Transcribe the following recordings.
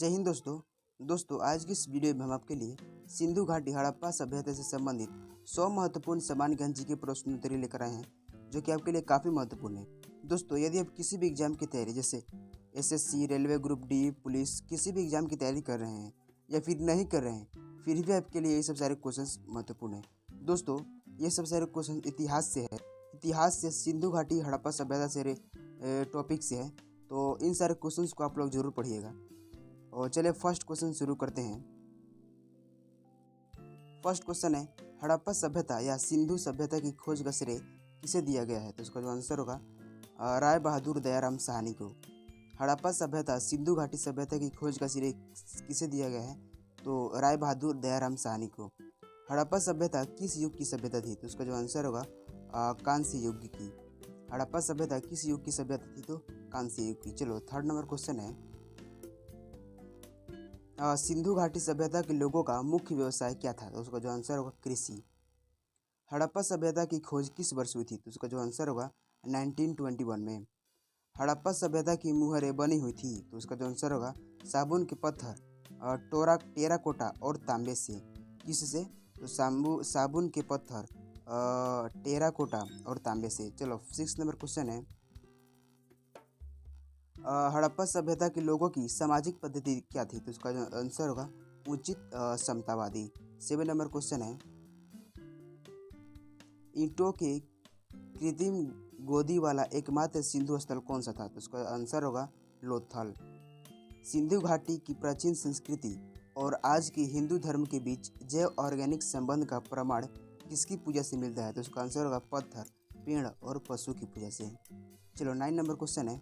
जय हिंद दोस्तों आज की इस वीडियो में हम आपके लिए सिंधु घाटी हड़प्पा सभ्यता से संबंधित 100 महत्वपूर्ण सामान्य ज्ञान जी के प्रश्नोत्तरी लेकर आए हैं जो कि आपके लिए काफ़ी महत्वपूर्ण है। दोस्तों यदि आप किसी भी एग्जाम की तैयारी जैसे SSC, railway group D, police किसी भी एग्जाम की तैयारी कर रहे हैं या फिर नहीं कर रहे हैं फिर भी आपके लिए ये सब सारे क्वेश्चन महत्वपूर्ण हैं। दोस्तों ये सब सारे क्वेश्चन इतिहास से है, इतिहास से सिंधु घाटी हड़प्पा सभ्यता से टॉपिक से है, तो इन सारे क्वेश्चंस को आप लोग जरूर पढ़िएगा। और चलिए फर्स्ट क्वेश्चन शुरू करते हैं। फर्स्ट क्वेश्चन है हड़प्पा सभ्यता या सिंधु सभ्यता की खोज का श्रेय किसे दिया गया है? तो इसका जो आंसर होगा राय बहादुर दयाराम साहनी को। हड़प्पा सभ्यता सिंधु घाटी सभ्यता की खोज का श्रेय किसे दिया गया है? तो राय बहादुर दयाराम साहनी को। हड़प्पा सभ्यता किस युग की सभ्यता थी? तो उसका जो आंसर होगा कांस्य युग की। हड़प्पा सभ्यता किस युग की सभ्यता थी? तो कांस्य युग की। चलो थर्ड नंबर क्वेश्चन है सिंधु घाटी सभ्यता के लोगों का मुख्य व्यवसाय क्या था? तो उसका जो आंसर होगा कृषि। हड़प्पा सभ्यता की खोज किस वर्ष हुई थी? तो उसका जो आंसर होगा 1921 में। हड़प्पा सभ्यता की मुहरें बनी हुई थी? तो उसका जो आंसर होगा साबुन के पत्थर, टेराकोटा और तांबे से। किससे? तो साबुन के पत्थर, टेराकोटा और तांबे से। चलो 6 नंबर क्वेश्चन है हड़प्पा सभ्यता के लोगों की सामाजिक पद्धति क्या थी? तो उसका आंसर होगा उचित समतावादी। 7 नंबर क्वेश्चन है ईंटों के कृत्रिम गोदी वाला एकमात्र सिंधु स्थल कौन सा था? तो उसका आंसर होगा लोथल। सिंधु घाटी की प्राचीन संस्कृति और आज की हिंदू धर्म के बीच जैव ऑर्गेनिक संबंध का प्रमाण किसकी पूजा से मिलता है? तो उसका आंसर होगा पत्थर, पेड़ और पशु की पूजा से। चलो 9 नंबर क्वेश्चन है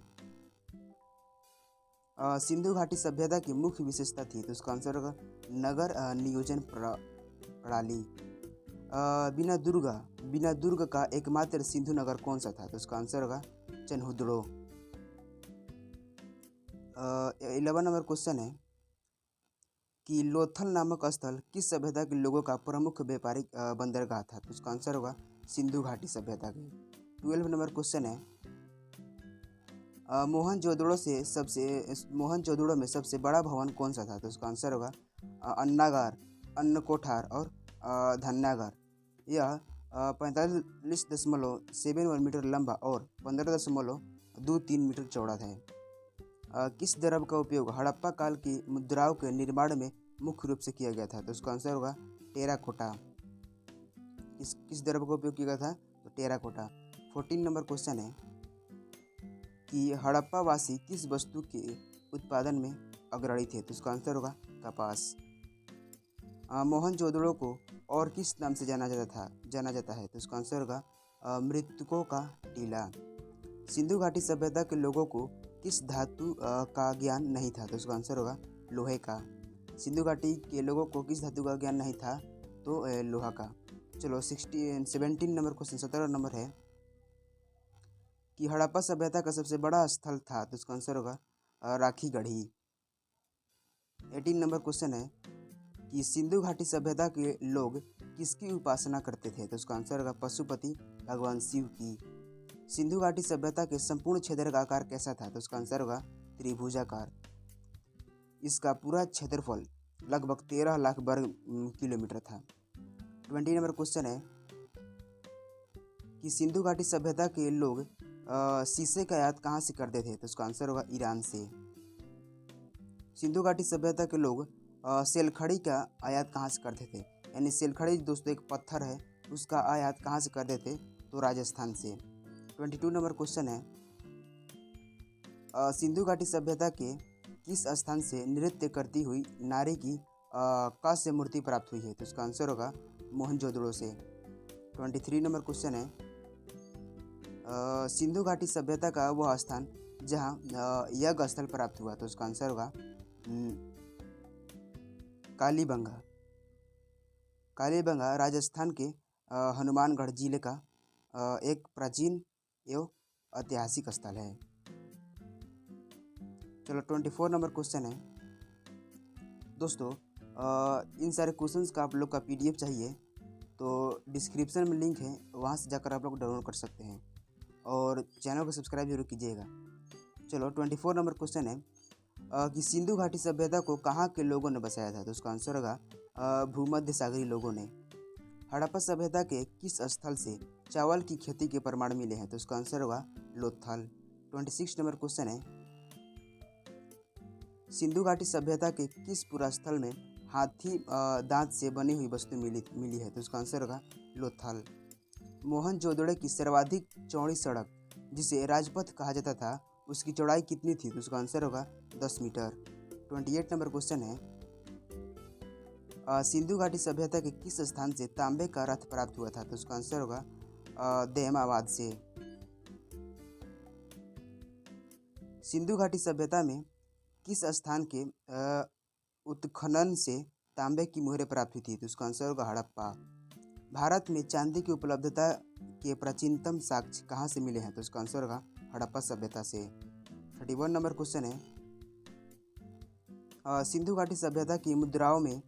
सिंधु घाटी सभ्यता की मुख्य विशेषता थी? तो उसका आंसर होगा नगर नियोजन प्रणाली। बिना दुर्ग का एकमात्र सिंधु नगर कौन सा था? तो उसका आंसर होगा चन्हुदड़ो। 11 नंबर क्वेश्चन है कि लोथल नामक स्थल किस सभ्यता के लोगों का प्रमुख व्यापारिक बंदरगाह था? तो उसका आंसर होगा सिंधु घाटी सभ्यता के। 12 नंबर क्वेश्चन है मोहनजोदड़ो में सबसे बड़ा भवन कौन सा था? तो उसका आंसर होगा अन्नागार, अन्न कोठार और धन्यागार। यह 45.71 मीटर लंबा और 15.23 मीटर चौड़ा था। किस द्रव्य का उपयोग हड़प्पा काल की मुद्राओं के निर्माण में मुख्य रूप से किया गया था? तो उसका आंसर होगा टेराकोटा। किस द्रव्य का उपयोग किया गया था? तो टेराकोटा। 14 नंबर क्वेश्चन है कि हड़प्पा वासी किस वस्तु के उत्पादन में अग्रणी थे? तो उसका आंसर होगा कपास। मोहनजोदड़ो को और किस नाम से जाना जाता है? तो उसका आंसर होगा मृतकों का टीला। सिंधु घाटी सभ्यता के लोगों को किस धातु का ज्ञान नहीं था? तो उसका आंसर होगा लोहे का। सिंधु घाटी के लोगों को किस धातु का ज्ञान नहीं था? तो लोहा का। चलो 17 नंबर क्वेश्चन 17 नंबर है कि हड़प्पा सभ्यता का सबसे बड़ा स्थल था? तो उसका आंसर होगा राखी गढ़ी। 18 नंबर क्वेश्चन है कि सिंधु घाटी सभ्यता के लोग किसकी उपासना करते थे? तो उसका आंसर होगा पशुपति भगवान शिव की। सिंधु घाटी सभ्यता के संपूर्ण क्षेत्र का आकार कैसा था? तो उसका आंसर होगा त्रिभुजाकार। इसका पूरा क्षेत्रफल लगभग 13 लाख वर्ग किलोमीटर था। 20 नंबर क्वेश्चन है कि सिंधु घाटी सभ्यता के लोग शीशे का आयात कहाँ से करते थे? तो उसका आंसर होगा ईरान से। सिंधु घाटी सभ्यता के लोग सेलखड़ी का आयात कहाँ से करते थे? यानी सेलखड़ी दोस्तों एक पत्थर है, उसका आयात कहाँ से करते थे? तो राजस्थान से। 22 नंबर क्वेश्चन है सिंधु घाटी सभ्यता के किस स्थान से नृत्य करती हुई नारी की कांस्य मूर्ति प्राप्त हुई है? तो उसका आंसर होगा मोहनजोदड़ो से। 23 नंबर क्वेश्चन है सिंधु घाटी सभ्यता का वह स्थान जहाँ यज्ञ स्थल प्राप्त हुआ? तो उसका आंसर होगा कालीबंगा राजस्थान के हनुमानगढ़ जिले का एक प्राचीन एवं ऐतिहासिक स्थल है। चलो 24 नंबर क्वेश्चन है दोस्तों इन सारे क्वेश्चंस का आप लोग का PDF चाहिए तो डिस्क्रिप्शन में लिंक है, वहाँ से जाकर आप लोग डाउनलोड कर सकते हैं और चैनल को सब्सक्राइब जरूर कीजिएगा। चलो 24 नंबर क्वेश्चन है कि सिंधु घाटी सभ्यता को कहाँ के लोगों ने बसाया था, तो उसका आंसर होगा भूमध्य सागरीय लोगों ने। हड़प्पा सभ्यता के किस स्थल से चावल की खेती के प्रमाण मिले हैं, तो उसका आंसर होगा लोथल। 26 नंबर क्वेश्चन है, सिंधु घाटी सभ्यता के किस पुरास्थल में हाथी दांत से बनी हुई वस्तु मिली है, तो उसका आंसर होगा लोथल। मोहनजोदड़ो की सर्वाधिक चौड़ी सड़क जिसे राजपथ कहा जाता था उसकी चौड़ाई कितनी थी, तो उसका आंसर होगा 10 मीटर। 28 नंबर क्वेश्चन है, सिंधु घाटी सभ्यता के किस स्थान से तांबे का रथ प्राप्त हुआ था, तो उसका आंसर होगा दहमाबाद से। सिंधु घाटी सभ्यता में किस स्थान के उत्खनन से तांबे की मुहरें प्राप्त हुई थी, तो उसका आंसर होगा हड़प्पा। भारत में चांदी की उपलब्धता के प्राचीनतम साक्ष्य कहाँ से मिले हैं, तो उसका आंसर होगा हड़प्पा सभ्यता से। 31 नंबर क्वेश्चन है, सिंधु घाटी सभ्यता की मुद्राओं में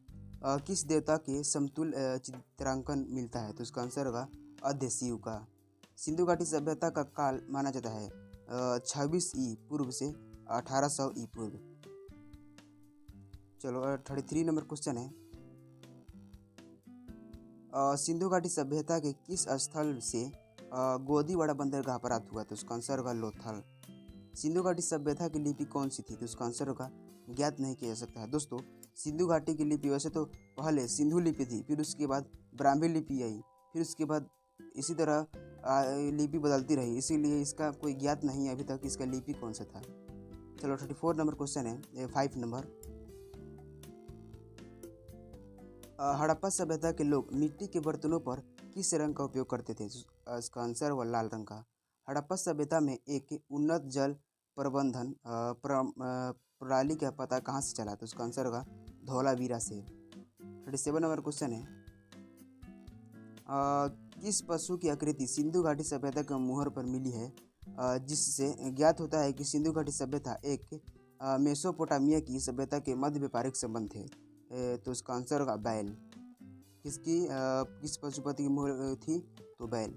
किस देवता के समतुल्य चित्रांकन मिलता है, तो उसका आंसर होगा अध्य शिव का। सिंधु घाटी सभ्यता का काल माना जाता है 26 ई पूर्व से 1800 ई पूर्व। चलो 33 नंबर क्वेश्चन है, सिंधु घाटी सभ्यता के किस स्थल से गोदीवाड़ा बंदरगाह प्राप्त हुआ, तो उसका आंसर होगा लोथल। सिंधु घाटी सभ्यता की लिपि कौन सी थी, तो उसका आंसर होगा ज्ञात नहीं किया जा सकता है। दोस्तों सिंधु घाटी की लिपि वैसे तो पहले सिंधु लिपि थी, फिर उसके बाद ब्राह्मी लिपि आई, फिर उसके बाद इसी तरह लिपि बदलती रही, इसीलिए इसका कोई ज्ञात नहीं है अभी तक इसका लिपि कौन सा था। चलो 34 नंबर क्वेश्चन है, 5 नंबर, हड़प्पा सभ्यता के लोग मिट्टी के बर्तनों पर किस रंग का उपयोग करते थे, इसका आंसर हुआ लाल रंग का। हड़प्पा सभ्यता में एक उन्नत जल प्रबंधन प्रणाली का पता कहाँ से चला, तो उसका आंसर होगा धौलावीरा से। 37 नंबर क्वेश्चन है, किस पशु की आकृति सिंधु घाटी सभ्यता के मुहर पर मिली है, जिससे ज्ञात होता है कि सिंधु घाटी सभ्यता एक मेसोपोटामिया की सभ्यता के मध्य व्यापारिक संबंध थे, तो उसका आंसर होगा बैल। किस पशुपति की मुहर थी, तो बैल।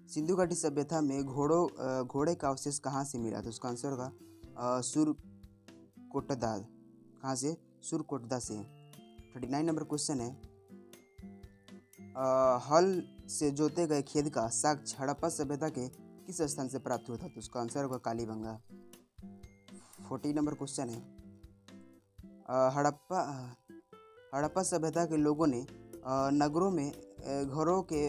सिंधु घाटी सभ्यता में घोड़े का अवशेष कहाँ से मिला, तो उसका आंसर होगा सुरकोटदा। कहाँ से, सुरकोटदा से। 39 नंबर क्वेश्चन है, हल से जोते गए खेत का साक्ष्य हड़प्पा सभ्यता के किस स्थान से प्राप्त हुआ था, तो उसका आंसर होगा कालीबंगा। 40 नंबर क्वेश्चन है, हड़प्पा सभ्यता के लोगों ने नगरों में घरों के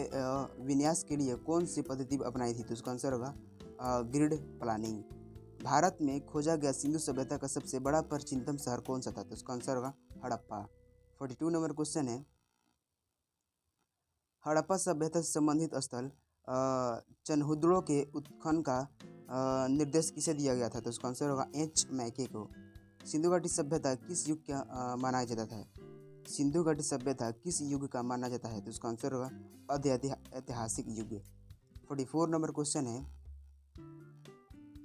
विन्यास के लिए कौन सी पद्धति अपनाई थी, तो उसका आंसर होगा ग्रिड प्लानिंग। भारत में खोजा गया सिंधु सभ्यता का सबसे बड़ा प्राचीनतम शहर कौन सा था, तो उसका आंसर होगा हड़प्पा। 42 नंबर क्वेश्चन है, हड़प्पा सभ्यता से संबंधित स्थल चनहुदड़ो के उत्खनन का निर्देश किसे दिया गया था, तो उसका आंसर होगा एच मैके को। सिंधु घाटी सभ्यता किस युग का माना जाता है, सिंधु घाटी सभ्यता किस युग का माना जाता है, तो उसका आंसर होगा ऐतिहासिक युग। 44 नंबर क्वेश्चन है,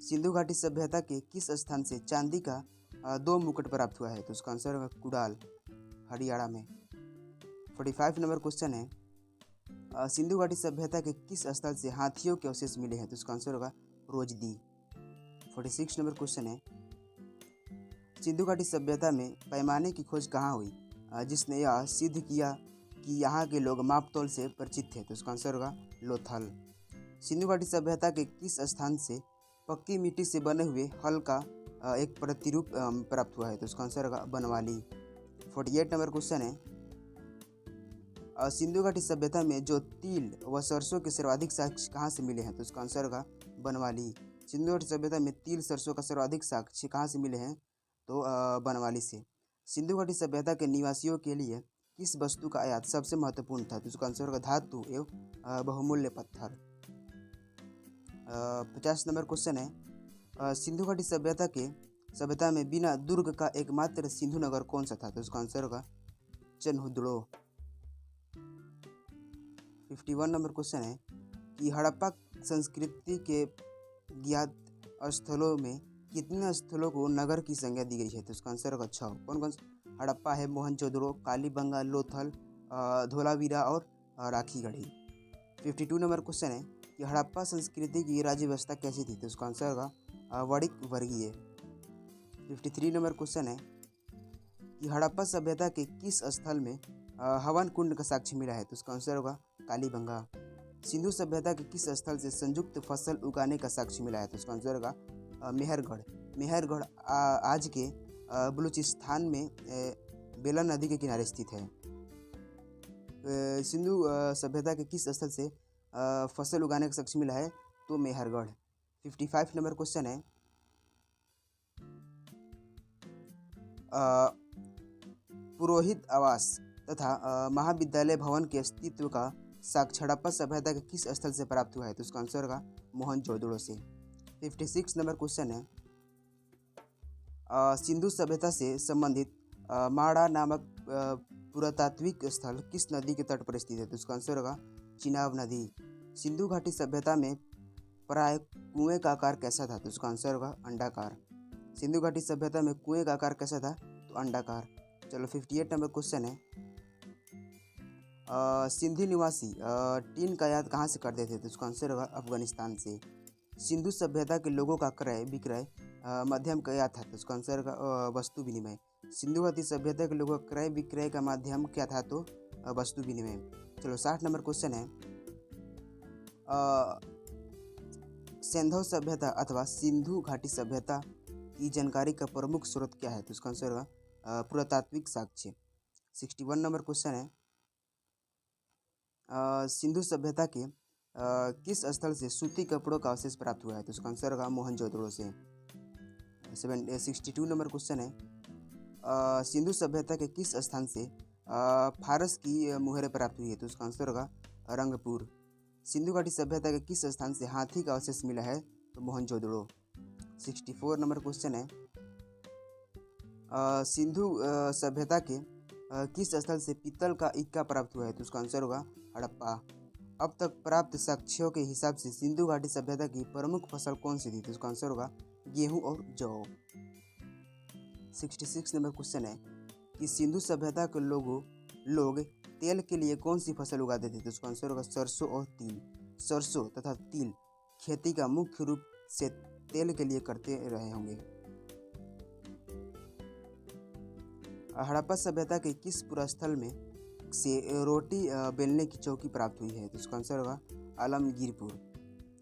सिंधु घाटी सभ्यता के किस स्थान से चांदी का 2 मुकुट प्राप्त हुआ है, तो उसका आंसर होगा कुडाल, हरियाणा में। 45 नंबर क्वेश्चन है, सिंधु घाटी सभ्यता के किस स्थल से हाथियों के अवशेष मिले हैं, तो उसका आंसर होगा रोजदी। 46 नंबर क्वेश्चन है, सिंधु घाटी सभ्यता में पैमाने की खोज कहाँ हुई, जिसने यह सिद्ध किया कि यहाँ के लोग मापतोल से परिचित थे, तो उसका आंसर होगा लोथल। सिंधु घाटी सभ्यता के किस स्थान से पक्की मिट्टी से बने हुए हल का एक प्रतिरूप प्राप्त हुआ है, तो उसका आंसर होगा बनवाली। 48 नंबर क्वेश्चन है, सिंधु घाटी सभ्यता में जो तिल व सरसों के सर्वाधिक साक्ष्य कहाँ से मिले हैं, तो उसका आंसर होगा बनवाली। सिंधु घाटी सभ्यता में तिल सरसों का सर्वाधिक साक्ष्य कहाँ से मिले हैं, तो बनवाली से। सिंधु घाटी सभ्यता के निवासियों के लिए किस वस्तु का आयात सबसे महत्वपूर्ण था, तो उसका आंसर होगा धातु एवं बहुमूल्य पत्थर। 50 नंबर क्वेश्चन है, सिंधु घाटी सभ्यता में बिना दुर्ग का एकमात्र सिंधु नगर कौन सा था, तो उसका आंसर होगा चनहुदड़ो। 51 नंबर क्वेश्चन है कि हड़प्पा संस्कृति के ज्ञात स्थलों में कितने स्थलों को नगर की संज्ञा दी गई है, तो उसका आंसर होगा 6। कौन कौन हड़प्पा है, मोहनजोदड़ो, कालीबंगा, लोथल, धोलावीरा और राखीगढ़ी। 52 नंबर क्वेश्चन है कि हड़प्पा संस्कृति की राज्य व्यवस्था कैसी थी, तो उसका आंसर होगा वर्णिक वर्गीय। 53 नंबर क्वेश्चन है कि हड़प्पा सभ्यता के किस स्थल में हवन कुंड का साक्ष्य मिला है? तो इसका आंसर होगा कालीबंगा। सिंधु सभ्यता के किस स्थल से संयुक्त फसल उगाने का साक्ष्य मिला है? तो इसका आंसर होगा मेहरगढ़। मेहरगढ़ आज के बलूचिस्तान में बेला नदी के किनारे स्थित है। सिंधु सभ्यता के किस स्थल से फसल उगाने का साक्ष्य मिला है? तो मेहरगढ़। 55 नंबर क्वेश्चन है पुरोहित आवास तथा महाविद्यालय भवन के अस्तित्व का साक्ष्य हड़प्पा सभ्यता के किस स्थल से प्राप्त हुआ है? तो इसका आंसर होगा मोहनजोदड़ो से। 56 नंबर क्वेश्चन है सिंधु सभ्यता से संबंधित माड़ा नामक पुरातात्विक स्थल किस नदी के तट पर स्थित है? तो इसका आंसर होगा चिनाब नदी। सिंधु घाटी सभ्यता में प्राय कुएं का आकार कैसा था? तो इसका आंसर होगा अंडाकार। सिंधु घाटी सभ्यता में कुएं का आकार कैसा था? तो अंडाकार। चलो 58 नंबर क्वेश्चन है सिंधी निवासी टीन का आयात कहाँ से करते थे? तो इसका आंसर होगा अफगानिस्तान से। सिंधु सभ्यता के लोगों का क्रय विक्रय माध्यम क्या था? तो इसका आंसर होगा वस्तु विनिमय। सिंधु घाटी सभ्यता के लोगों का क्रय विक्रय का माध्यम क्या था? तो वस्तु विनिमय। चलो 60 नंबर क्वेश्चन है सिंधु सभ्यता अथवा सिंधु घाटी सभ्यता की जानकारी का प्रमुख स्रोत क्या है? तो इसका आंसर होगा पुरातात्विक साक्ष्य। 61 नंबर क्वेश्चन है सिंधु सभ्यता के किस स्थल से सूती कपड़ों का अवशेष प्राप्त हुआ है? तो इसका आंसर होगा मोहनजोदड़ो से। 62 नंबर क्वेश्चन है सिंधु सभ्यता के किस स्थान से फारस की मुहरें प्राप्त हुई है? तो इसका आंसर होगा रंगपुर। सिंधु घाटी सभ्यता के किस स्थान से हाथी का अवशेष मिला है? तो मोहनजोदड़ो। 64 नंबर क्वेश्चन है सिंधु सभ्यता के किस स्थल से पीतल का इक्का प्राप्त हुआ है? तो उसका आंसर होगा हड़प्पा। अब तक प्राप्त साक्ष्यों के हिसाब से सिंधु घाटी सभ्यता की प्रमुख फसल कौन सी थी? तो उसका आंसर होगा गेहूं और जौ। 66 नंबर क्वेश्चन है कि सिंधु सभ्यता के लोग तेल के लिए कौन सी फसल उगाते थे? तो उसका आंसर होगा सरसों और तिल। सरसों तथा तिल खेती का मुख्य रूप से तेल के लिए करते रहे होंगे। हड़प्पा सभ्यता के किस पुरास्थल में से रोटी बेलने की चौकी प्राप्त हुई है? तो इसका आंसर होगा आलमगीरपुर।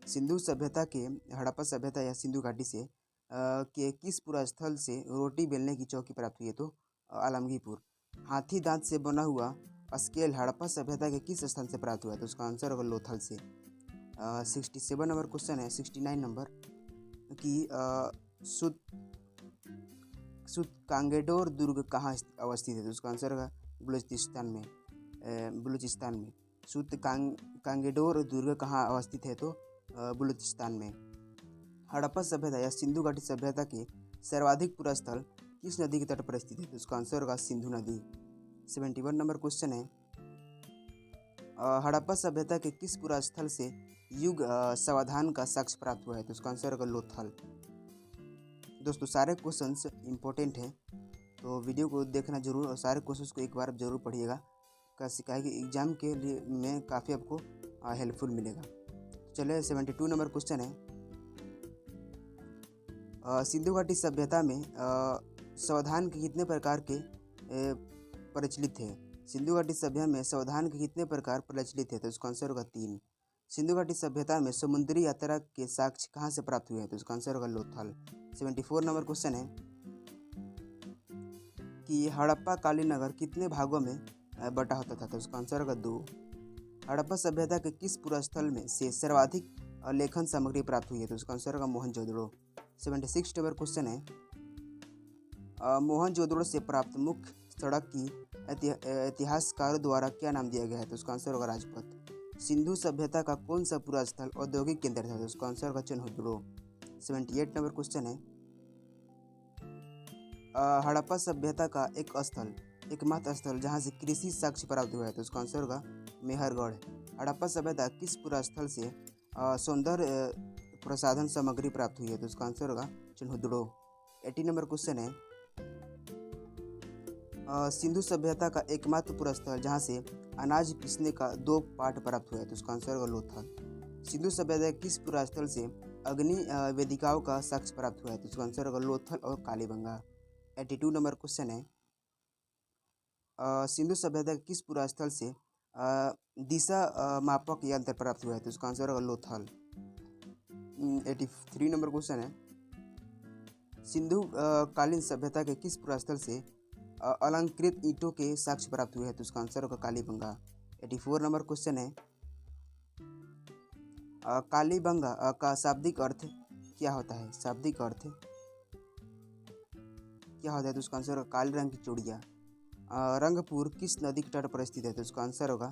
सिंधु सभ्यता के हड़प्पा सभ्यता या सिंधु घाटी से के किस पुरास्थल से रोटी बेलने की चौकी प्राप्त हुई है? तो आलमगीरपुर। हाथी दांत से बना हुआ स्केल हड़प्पा सभ्यता के किस स्थान से प्राप्त हुआ है? तो उसका आंसर होगा लोथल से। 67 नंबर क्वेश्चन है 69 नंबर कि कांगेडोर दुर्ग कहाँ अवस्थित है? तो उसका आंसर होगा बलूचिस्तान में। कांगेडोर दुर्ग कहाँ अवस्थित है? तो बलूचिस्तान में। हड़प्पा सभ्यता या सिंधु घाटी सभ्यता के सर्वाधिक पुरास्थल किस नदी के तट पर स्थित है? तो उसका आंसर होगा सिंधु नदी। 71 नंबर क्वेश्चन है हड़प्पा सभ्यता के किस पुरास्थल से युग समाधान का साक्ष्य प्राप्त हुआ है? तो उसका आंसर होगा लोथल। दोस्तों सारे क्वेश्चंस इंपॉर्टेंट हैं तो वीडियो को देखना जरूर और सारे क्वेश्चंस को एक बार जरूर पढ़िएगा। कैसे क्या कि एग्जाम के लिए में काफ़ी आपको हेल्पफुल मिलेगा। चलिए 72 नंबर क्वेश्चन है सिंधु घाटी सभ्यता में संविधान के कितने प्रकार के प्रचलित थे? सिंधु घाटी सभ्यता में संविधान के कितने प्रकार प्रचलित थे? तो इसका आंसर होगा 3। सिंधु घाटी सभ्यता में समुद्री यात्रा के साक्ष्य कहाँ से प्राप्त हुए हैं? तो इसका आंसर होगा लोथल। 74 नंबर क्वेश्चन है कि हड़प्पा कालीन नगर कितने भागों में बटा होता था? तो उसका आंसर होगा 2। हड़प्पा सभ्यता के किस पुरास्थल में से सर्वाधिक लेखन सामग्री प्राप्त हुई है? तो उसका आंसर होगा मोहनजोदड़ो। 76 नंबर क्वेश्चन है मोहनजोदड़ो से प्राप्त मुख्य सड़क की इतिहासकारों द्वारा क्या नाम दिया गया है? तो उसका आंसर होगा राजपथ। सिंधु सभ्यता का कौन सा पुरास्थल औद्योगिक केंद्र था? तो उसका आंसर होगा चन्हुदड़ो। 78 नंबर क्वेश्चन है हड़प्पा सभ्यता का एकमात्र स्थल जहां से कृषि साक्ष्य प्राप्त हुआ है? तो उसका आंसर होगा मेहरगढ़। हड़प्पा सभ्यता किस पुरास्थल से सौंदर्य प्रसाधन सामग्री प्राप्त हुई है? तो उसका आंसर होगा चन्हुदड़ो। 80 नंबर क्वेश्चन है सिंधु सभ्यता का एकमात्र पुरास्थल जहां से अनाज पीसने का 2 पाठ प्राप्त हुआ है? तो उसका आंसर होगा लोथल। सिंधु सभ्यता के किस पुरास्थल से अग्नि वेदिकाओं का साक्ष्य प्राप्त हुआ है? तो इसका आंसर होगा लोथल और कालीबंगा। 82 नंबर क्वेश्चन है, सिंधु सभ्यता के किस पुरास्थल से दिशा मापक यंत्र प्राप्त हुआ है? तो इसका आंसर होगा लोथल। 83 नंबर क्वेश्चन है, सिंधु कालीन सभ्यता के किस पुरास्थल से अलंकृत ईंटों के साक्ष्य प्राप्त हुए हैं? तो इसका आंसर होगा कालीबंगा। 84 नंबर क्वेश्चन है, कालीबंगा का शाब्दिक अर्थ क्या होता है? शाब्दिक अर्थ क्या होता है? तो उसका आंसर होगा काले रंग की चूड़ियाँ। रंगपुर किस नदी के तट पर स्थित है? तो उसका आंसर होगा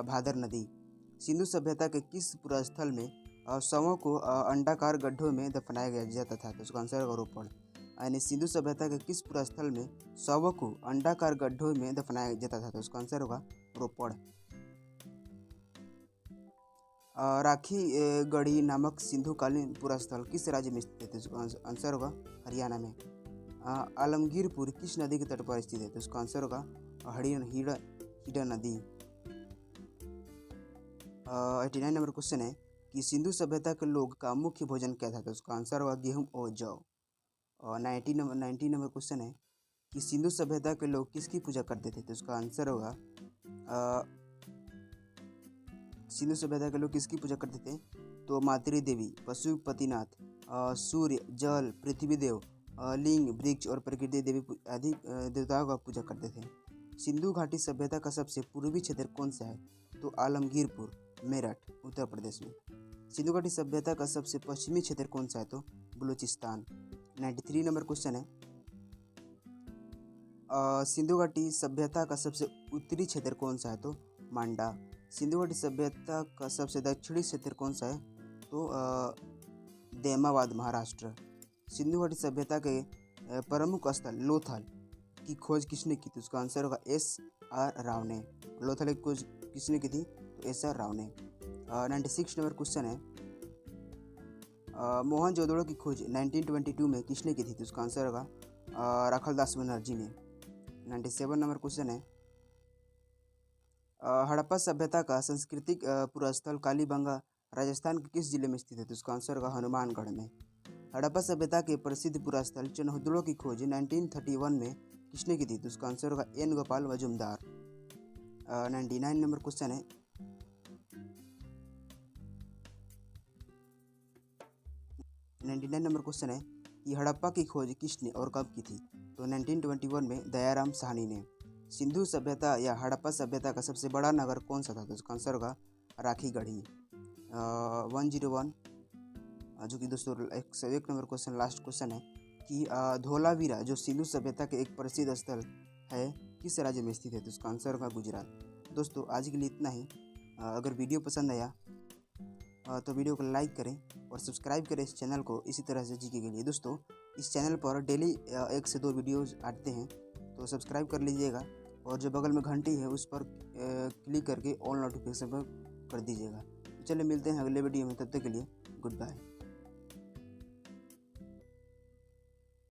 भादर नदी। सिंधु सभ्यता के किस पुरास्थल में शवों को अंडाकार गड्ढों में दफनाया जाता था? तो उसका आंसर होगा रोपड़। यानी सिंधु सभ्यता के किस पुरास्थल में शवों को अंडाकार गड्ढों में दफनाया जाता था? तो उसका आंसर होगा रोपड़। राखी गढ़ी नामक सिंधुकालीन पुरास्थल किस राज्य में स्थित है? तो उसका आंसर होगा हरियाणा में। आलमगीरपुर किस नदी के तट पर स्थित है? तो उसका आंसर होगा हिडा नदी। 89 नंबर क्वेश्चन है कि सिंधु सभ्यता के लोग का मुख्य भोजन क्या था? तो उसका आंसर होगा गेहूं और जौ। 90 नंबर क्वेश्चन है कि सिंधु सभ्यता के लोग किसकी पूजा करते थे? तो उसका आंसर होगा सिंधु सभ्यता के लोग किसकी पूजा करते थे? तो मातृ देवी, पशुपतिनाथ, सूर्य, जल, पृथ्वी देव, लिंग, वृक्ष और प्रकृति देवी आदि देवताओं का पूजा करते थे। सिंधु घाटी सभ्यता का सबसे पूर्वी क्षेत्र कौन सा है? तो आलमगीरपुर, मेरठ, उत्तर प्रदेश में। सिंधु घाटी सभ्यता का सबसे पश्चिमी क्षेत्र कौन सा है? तो बलूचिस्तान। 93 नंबर क्वेश्चन है, सिंधु घाटी सभ्यता का सबसे उत्तरी क्षेत्र कौन सा है? तो मांडा। सिंधु घाटी सभ्यता का सबसे दक्षिणी क्षेत्र कौन सा है? तो देमाबाद, महाराष्ट्र। सिंधु घाटी सभ्यता के प्रमुख स्थल लोथल की खोज किसने की थी? उसका आंसर होगा SR राव ने। लोथल की खोज किसने की थी? तो SR राव ने। 96 नंबर क्वेश्चन है, मोहनजोदड़ो की खोज 1922 में किसने की थी? तो उसका आंसर होगा रखलदास बनर्जी ने। 97 नंबर क्वेश्चन है, हड़प्पा सभ्यता का सांस्कृतिक पुरास्थल कालीबंगा राजस्थान के किस जिले में स्थित है? तो उसका आंसर होगा हनुमानगढ़ में। हड़प्पा सभ्यता के प्रसिद्ध पुरास्थल चन्होदड़ो की खोज 1931 में किसने की थी? तो उसका आंसर होगा N Gopal Majumdar. 99 number question है, कि हड़प्पा की खोज किसने और कब की थी? तो 1921 में दयाराम साहनी ने। सिंधु सभ्यता या हड़प्पा सभ्यता का सबसे बड़ा नगर कौन सा था? तो उसका आंसर होगा राखीगढ़ी। 101 जो कि दोस्तों 101 नंबर क्वेश्चन लास्ट क्वेश्चन है कि धोलावीरा जो सिंधु सभ्यता के एक प्रसिद्ध स्थल है किस राज्य में स्थित है? तो उसका आंसर होगा गुजरात। दोस्तों आज के लिए इतना ही। अगर वीडियो पसंद आया तो वीडियो को लाइक करें और सब्सक्राइब करें इस चैनल को इसी तरह से जीके के लिए। दोस्तों इस चैनल पर डेली 1 से 2 वीडियोज़ आते हैं, तो सब्सक्राइब कर लीजिएगा और जो बगल में घंटी है उस पर क्लिक करके ऑल नोटिफिकेशन पर कर दीजिएगा। चलिए मिलते हैं अगले वीडियो में, तब तक के लिए गुड बाय।